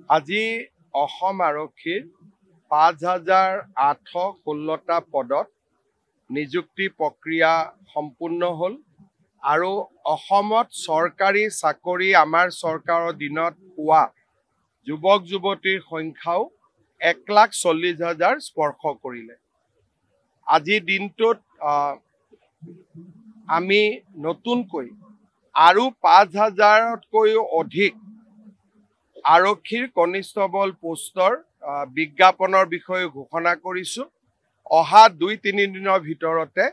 আজি অসম আৰক্ষীৰ ৫,৮১৬টা পদত নিযুক্তি প্ৰক্ৰিয়া সম্পূৰ্ণ হ'ল আৰু অসমত চৰকাৰী চাকৰি আমাৰ চৰকাৰৰ দিনত পোৱা যুৱক যুৱতীৰ সংখ্যাও ১,৪০,০০০ স্পৰ্শ কৰিলে। আজিৰ দিনটোত আমি নতুনকৈ আৰু ৫,০০০তকৈও অধিক আৰক্ষীৰ কনিষ্টবল পোষ্টৰ বিজ্ঞাপনৰ বিষয়ে ঘোষণা কৰিছোঁ। অহা ২-৩ দিনৰ ভিতৰতে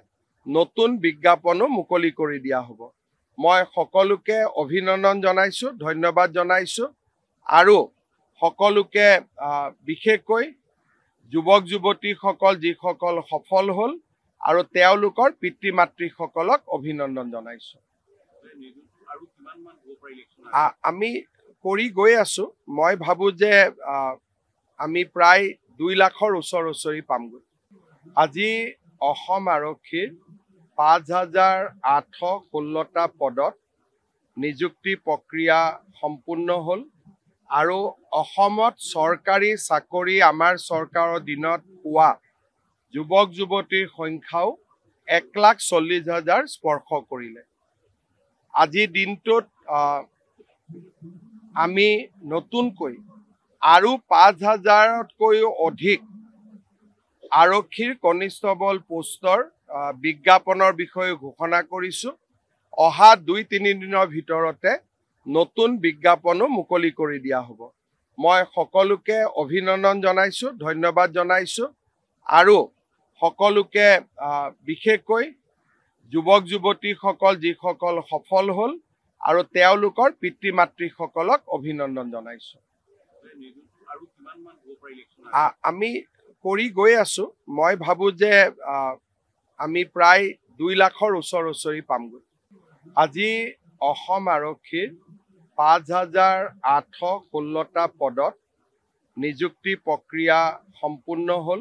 নতুন বিজ্ঞাপনো মুকলি কৰি দিয়া হ'ব। মই সকলোকে অভিনন্দন জনাইছোঁ, ধন্যবাদ জনাইছোঁ আৰু সকলোকে বিশেষকৈ যুৱক যুৱতীসকল যিসকল সফল হ'ল আৰু তেওঁলোকৰ পিতৃ মাতৃসকলক অভিনন্দন জনাইছোঁ। আমি কৰি গৈ আছোঁ। মই ভাবোঁ যে আমি প্ৰায় ২ লাখৰ ওচৰি পামগৈ। আজি অসম আৰক্ষীৰ ৫,৮১৬টা পদত নিযুক্তি প্ৰক্ৰিয়া সম্পূৰ্ণ হ'ল আৰু অসমত চৰকাৰী চাকৰি আমাৰ চৰকাৰৰ দিনত পোৱা যুৱক যুৱতীৰ সংখ্যাও ১,৪০,০০০ স্পৰ্শ কৰিলে। আজিৰ দিনটোত আমি নতুনকৈ আৰু ৫,০০০তকৈও অধিক আৰক্ষীৰ কনিষ্টবল পোষ্টৰ বিজ্ঞাপনৰ বিষয়ে ঘোষণা কৰিছোঁ। অহা ২-৩ দিনৰ ভিতৰতে নতুন বিজ্ঞাপনো মুকলি কৰি দিয়া হ'ব। মই সকলোকে অভিনন্দন জনাইছোঁ, ধন্যবাদ জনাইছোঁ আৰু সকলোকে বিশেষকৈ যুৱক যুৱতীসকল যিসকল সফল হ'ল আৰু তেওঁলোকৰ পিতৃ মাতৃসকলক অভিনন্দন জনাইছোঁ। আমি কৰি গৈ আছোঁ। মই ভাবোঁ যে আমি প্ৰায় ২ লাখৰ ওচৰি পামগৈ। আজি অসম আৰক্ষীৰ ৫,৮১৬টা পদত নিযুক্তি প্ৰক্ৰিয়া সম্পূৰ্ণ হ'ল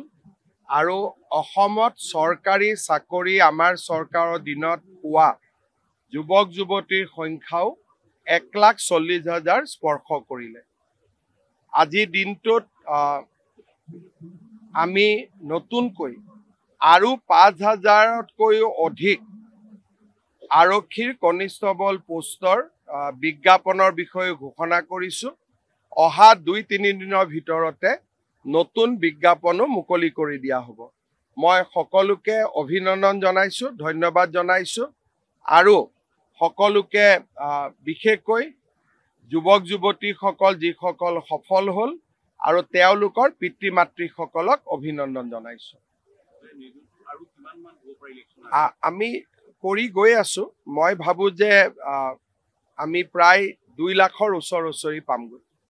আৰু অসমত চৰকাৰী চাকৰি আমাৰ চৰকাৰৰ দিনত পোৱা যুৱক যুৱতীৰ সংখ্যাও ১,৪০,০০০ স্পৰ্শ কৰিলে। আজিৰ দিনটোত আমি নতুনকৈ আৰু ৫,০০০তকৈও অধিক আৰক্ষীৰ কনিষ্টবল পোষ্টৰ বিজ্ঞাপনৰ বিষয়ে ঘোষণা কৰিছোঁ। অহা ২-৩ দিনৰ ভিতৰতে নতুন বিজ্ঞাপনো মুকলি কৰি দিয়া হ'ব। মই সকলোকে অভিনন্দন জনাইছোঁ, ধন্যবাদ জনাইছোঁ আৰু সকলোকে বিশেষকৈ যুৱক যুৱতীসকল যিসকল সফল হ'ল আৰু তেওঁলোকৰ পিতৃ মাতৃসকলক অভিনন্দন জনাইছোঁ। আমি কৰি গৈ আছোঁ। মই ভাবোঁ যে আমি প্ৰায় ২ লাখৰ ওচৰি পামগৈ।